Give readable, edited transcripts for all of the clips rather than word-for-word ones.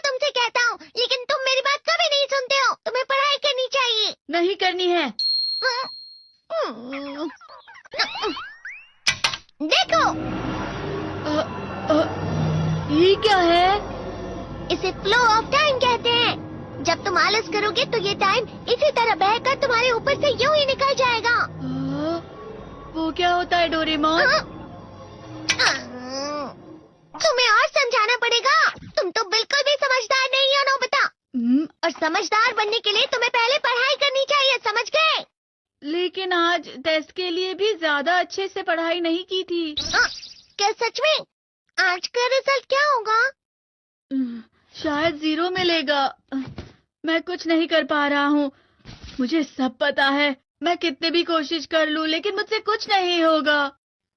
तुमसे कहता हूँ, लेकिन तुम मेरी बात कभी नहीं सुनते हो। तुम्हें पढ़ाई करनी चाहिए। नहीं करनी है। देखो, ये क्या है? इसे फ्लो ऑफ टाइम कहते हैं। जब तुम आलस करोगे तो ये टाइम इसी तरह बहकर तुम्हारे ऊपर से यूं ही निकल जाएगा। वो क्या होता है डोरेमोन? तुम्हें और समझाना पड़ेगा। तुम तो बिल्कुल भी समझदार नहीं हो नोबिता। और समझदार बनने के लिए तुम्हें पहले पढ़ाई करनी चाहिए, समझ गए? लेकिन आज टेस्ट के लिए भी ज्यादा अच्छे से पढ़ाई नहीं की थी। क्या सच में? आज का रिजल्ट क्या होगा? शायद 0 मिलेगा। मैं कुछ नहीं कर पा रहा हूँ। मुझे सब पता है। मैं कितने भी कोशिश कर लूँ, लेकिन मुझसे कुछ नहीं होगा।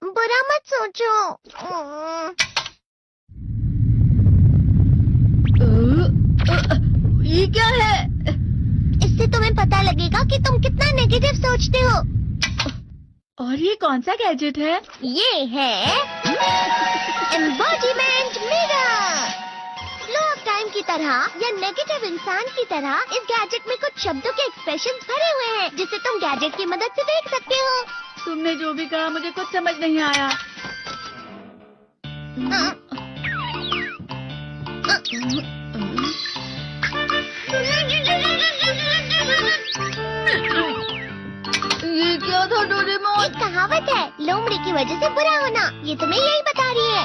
बुरा मत सोचो। ये क्या है? इससे तुम्हें पता लगेगा कि तुम कितना नेगेटिव सोचते हो। और ये कौन सा गैजेट है? ये है embodiment mirror. Flow of time की तरह या नेगेटिव इंसान की तरह इस गैजेट में कुछ शब्दों के एक्सप्रेशंस भरे हुए हैं, जिसे तुम गैजेट की मदद से देख सकते हो। तुमने जो भी कहा मुझे कुछ समझ नहीं आया। ये क्या था डोरेमोन? एक कहावत है, लोमड़ी की वजह से बुरा होना। ये तुम्हें यही बता रही है।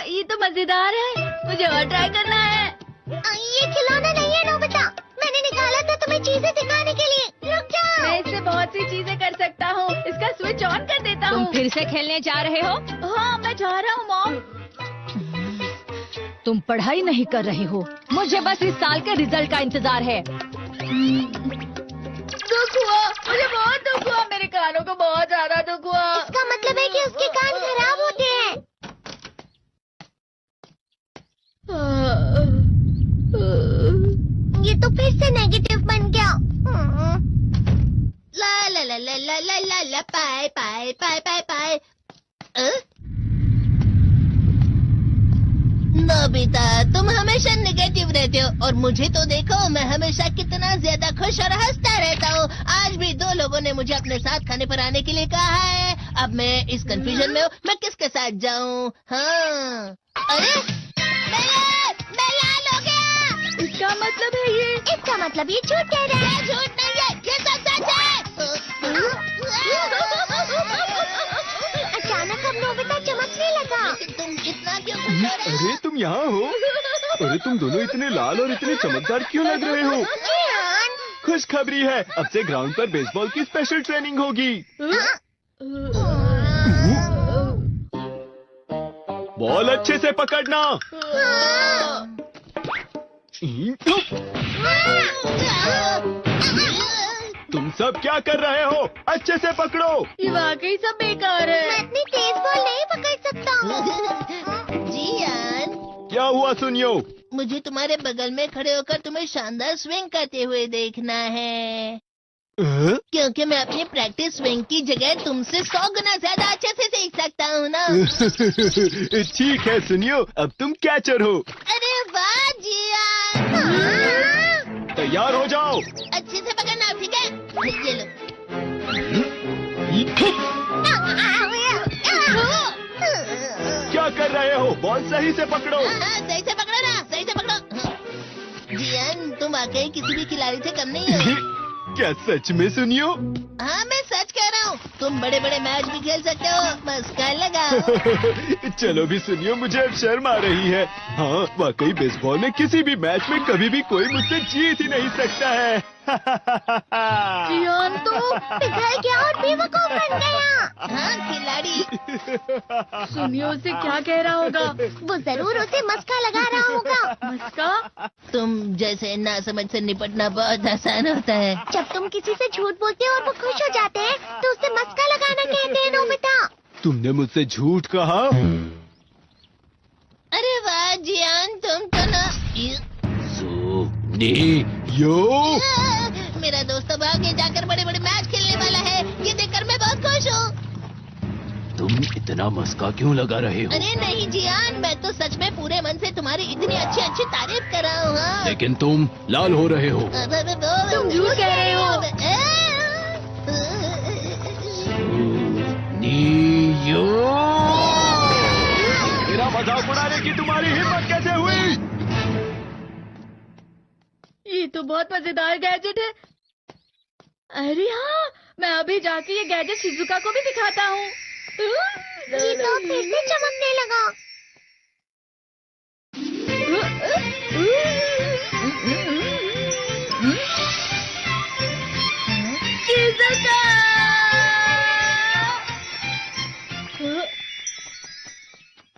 ये तो मजेदार है। मुझे और ट्राई करना है। ये खिलौना नहीं है नोबिता। मैंने निकाला था तुम्हें चीजें दिखाने के लिए। रुक जाओ। मैं इससे बहुत सी चीजें कर सकता हूँ। इसका स्विच ऑन कर देता हूँ। तुम फिर से खेलने जा रहे हो? हाँ, मैं जा रहा हूँ मॉम। तुम पढ़ाई नहीं कर रही हो। मुझे बस इस साल के रिजल्ट का इंतजार है। दुख हुआ, मुझे बहुत दुख हुआ। मेरे कानों को बहुत ज्यादा दुख हुआ। इसका मतलब है कि उसके कान खराब होते हैं। ये तो फिर से नेगेटिव बन गया। ला ला ला ला ला ला ला ला पाए पाए पाए पाए पाए। नोबिता, तुम हमेशा नेगेटिव रहते हो और मुझे तो देखो, मैं हमेशा कितना ज्यादा खुश और हंसता रहता हूँ। आज भी 2 लोगों ने मुझे अपने साथ खाने पर आने के लिए कहा है। अब मैं इस कंफ्यूजन में हूँ, मैं किसके साथ जाऊँ? हाँ, अरे मैं लाल हो गया। इसका मतलब है ये? इसका मतलब ये झूठ कह रहा है। झूठ नहीं है, ये सब सच है। अचानक अब नोबिता चमकने लगा। तुम इतना क्यों खुश हो रहे हो? अरे तुम यहाँ हो? अरे तुम दोनों इतने लाल और इतने चमकदार क्यों लग रहे हो? खुशखबरी है, अब से ग्राउंड पर बेसबॉल की स्पेशल ट्रेनिंग होगी। बॉल अच्छे से पकड़ना। तुम सब क्या कर रहे हो? अच्छे से पकड़ो। ये वाकई सब बेकार मैं है। इतनी तेज बॉल नहीं पकड़ सकता हूँ। जियान, क्या हुआ सुनियो? मुझे तुम्हारे बगल में खड़े होकर तुम्हें शानदार स्विंग करते हुए देखना है, क्योंकि मैं अपनी प्रैक्टिस स्विंग की जगह तुमसे 100 गुना ज्यादा अच्छे से सीख सकता हूँ ना। ठीक है सुनियो, अब तुम कैचर हो। अरे वाह जियान। तैयार हो जाओ। अच्छे से पकड़ना, ठीक है? ये लो। क्या कर रहे हो? बॉल सही से पकड़ो। सही से पकड़ो ना, सही से पकड़ो। जियान, तुम वाकई किसी भी खिलाड़ी से कम नहीं हो। क्या सच में सुनियो? हाँ, मैं सच कह रहा हूँ। तुम बड़े बड़े मैच भी खेल सकते हो, मस्का लगाओ। चलो भी सुनियो, मुझे अब शर्म आ रही है। हाँ, वाकई बेसबॉल में किसी भी मैच में कभी भी कोई मुझसे जीत ही नहीं सकता है। जियान तो पिघल गया और बेवकूफ बन गया। हाँ, खिलाड़ी। सुनियो से क्या कह रहा होगा? वो जरूर उसे मस्का लगा रहा होगा। मस्का? तुम जैसे नासमझ से निपटना बहुत आसान होता है। जब तुम किसी से झूठ बोलते हो और वो खुश हो जाते हैं, तो उसे मस्का लगाना कहते हैं नोबिता। तुमने मुझसे झूठ कहा? अरे वाह जियान, तुम तो ना। यो मेरा दोस्त अब आगे जाकर बड़े बड़े मैच खेलने वाला है। ये देखकर मैं बहुत खुश हूँ। तुम इतना मस्का क्यों लगा रहे हो? अरे नहीं जियान, मैं तो सच में पूरे मन से तुम्हारी इतनी अच्छी अच्छी तारीफ कर रहा हूँ। हाँ। लेकिन तुम लाल हो रहे हो। तुम झूठ कह रहे हो। नीयो, मेरा मजाक उड़ाने की तुम्हारी हिम्मत कैसे हुई? ये तो बहुत मजेदार गैजेट है। अरे हाँ, मैं अभी जाके ये गैजेट शिजुका को भी दिखाता हूँ। जी तो फिर से चमकने लगा। शिजुका!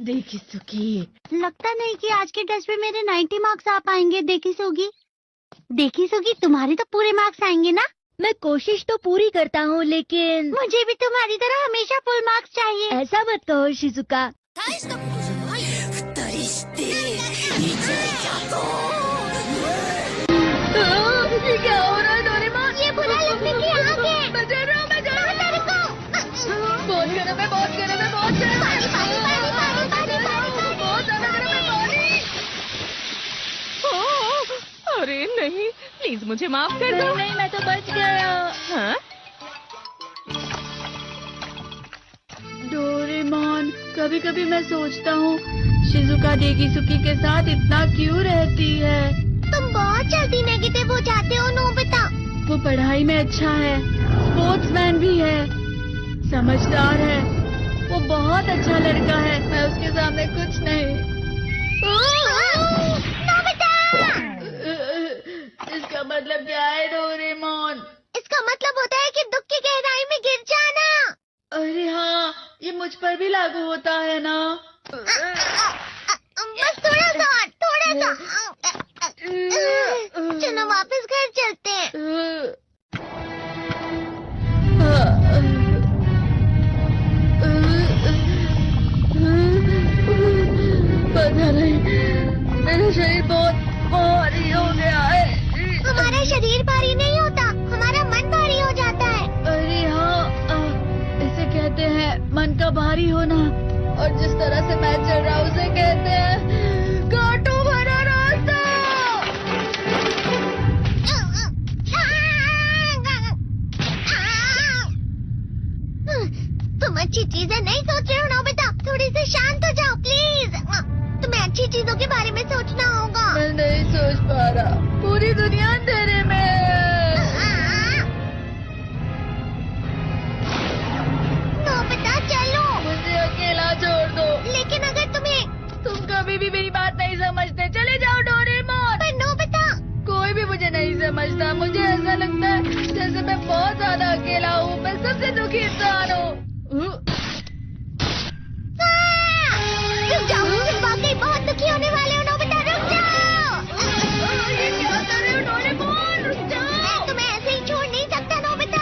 देखी सुकी, लगता नहीं कि आज के टेस्ट में मेरे 90 मार्क्स आ पाएंगे। देखी सोगी तुम्हारे तो पूरे मार्क्स आएंगे ना? मैं कोशिश तो पूरी करता हूँ, लेकिन मुझे भी तुम्हारी तरह हमेशा फुल मार्क्स चाहिए। ऐसा मत कहो शिजुका। ये क्या हो रहा है डोरेमोन? ये बुरा लगने की आग है। मैं डर रहा हूँ, मैं डर रहा हूँ। तेरे को बहुत गरम है, बहुत गरम है, बहुत गरम है। बहुत ज्यादा गरम है पानी। अरे नहीं, प्लीज मुझे माफ कर दो। नहीं, मैं तो बच गया। हाँ? डोरेमोन, कभी कभी मैं सोचता हूँ शिजुका डेगिसुकी के साथ इतना क्यों रहती है। तुम बहुत जल्दी नेगेटिव हो जाते हो नोबिता। वो पढ़ाई में अच्छा है, स्पोर्ट्समैन भी है, समझदार है, वो बहुत अच्छा लड़का है। मैं उसके सामने कुछ नहीं। नोबिता! इसका मतलब क्या है डोरेमोन? इसका मतलब होता है कि दुख की गहराई में गिर जाना। अरे हाँ, ये मुझ पर भी लागू होता है ना। बस थोड़ा सा। चलो वापस घर चलते हैं। पता नहीं, मेरा शरीर बहुत भारी हो गया है। हमारा शरीर भारी नहीं होता, हमारा मन भारी हो जाता है। अरे हाँ, इसे कहते हैं मन का भारी होना। और जिस तरह से मैं चल रहा हूँ उसे कहते हैं कांटों भरा रास्ता। तुम अच्छी चीजें नहीं सोच रहे हो नोबिता। थोड़ी सी शांत हो जाओ प्लीज। तुम्हें अच्छी चीजों के बारे में सोचना होगा। मैं नहीं सोच पा रहा, पूरी दुनिया अंधेरे में है। नोबिता चलो। मुझे अकेला छोड़ दो। लेकिन अगर तुम कभी भी मेरी बात नहीं समझते, चले जाओ डोरेमोन। पर नोबिता। कोई भी मुझे नहीं समझता। मुझे ऐसा लगता है जैसे मैं बहुत ज्यादा अकेला हूँ। मैं सबसे दुखी इंसान हूँ। रुक जाओ, तुम वाकई बहुत दुखी होने वाले हो नोबिता। रुक जाओ। ये क्या कर रहे हो डोरेमोन? रुक जाओ। मैं तुम्हें ऐसे ही छोड़ नहीं सकता नोबिता।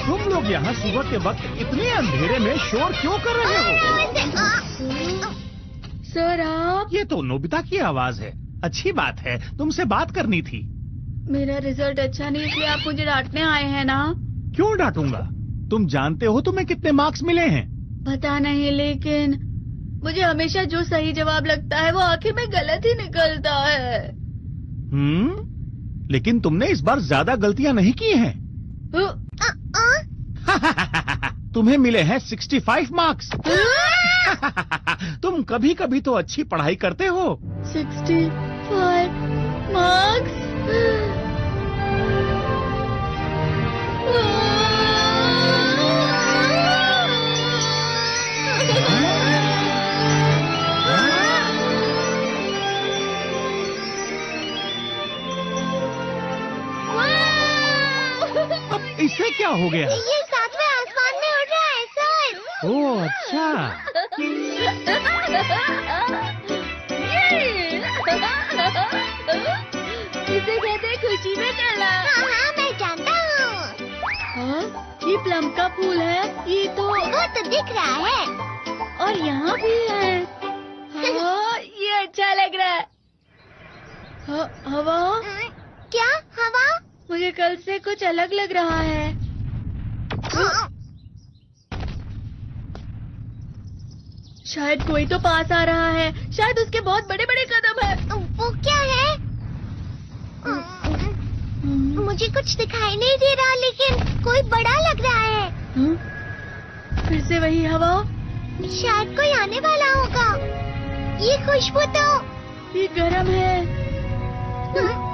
तुम लोग यहाँ सुबह के वक्त इतने अंधेरे में शोर क्यों कर रहे हो? सर आप? ये तो नोबिता की आवाज है। अच्छी बात है, तुमसे बात करनी थी। मेरा रिजल्ट अच्छा नहीं, इसलिए आप मुझे डांटने आए हैं ना? क्यों डांटूंगा? तुम जानते हो तुम्हें कितने मार्क्स मिले हैं? पता नहीं, लेकिन मुझे हमेशा जो सही जवाब लगता है वो आखिर में गलत ही निकलता है। लेकिन तुमने इस बार ज्यादा गलतियां नहीं की हैं। तुम्हें मिले हैं 65 मार्क्स। तुम कभी कभी तो अच्छी पढ़ाई करते हो। 65 मार्क्स? अब इससे क्या हो गया? ये सातवें आसमान में उड़ रहा है सर। ओह अच्छा। इसे कहते हैं खुशी में चलना। हाँ मैं जानता हूँ। हाँ, ये प्लम का फूल है। ये तो वो तो दिख रहा है। और यहाँ भी है। हाँ, ये अच्छा लग रहा है। हवा? क्या हवा? मुझे कल से कुछ अलग लग रहा है। शायद कोई तो पास आ रहा है। शायद उसके बहुत बड़े बड़े कदम है। वो क्या है? मुझे कुछ दिखाई नहीं दे रहा, लेकिन कोई बड़ा लग रहा है। फिर से वही हवा। शायद कोई आने वाला होगा। ये खुशबू तो ये गर्म है।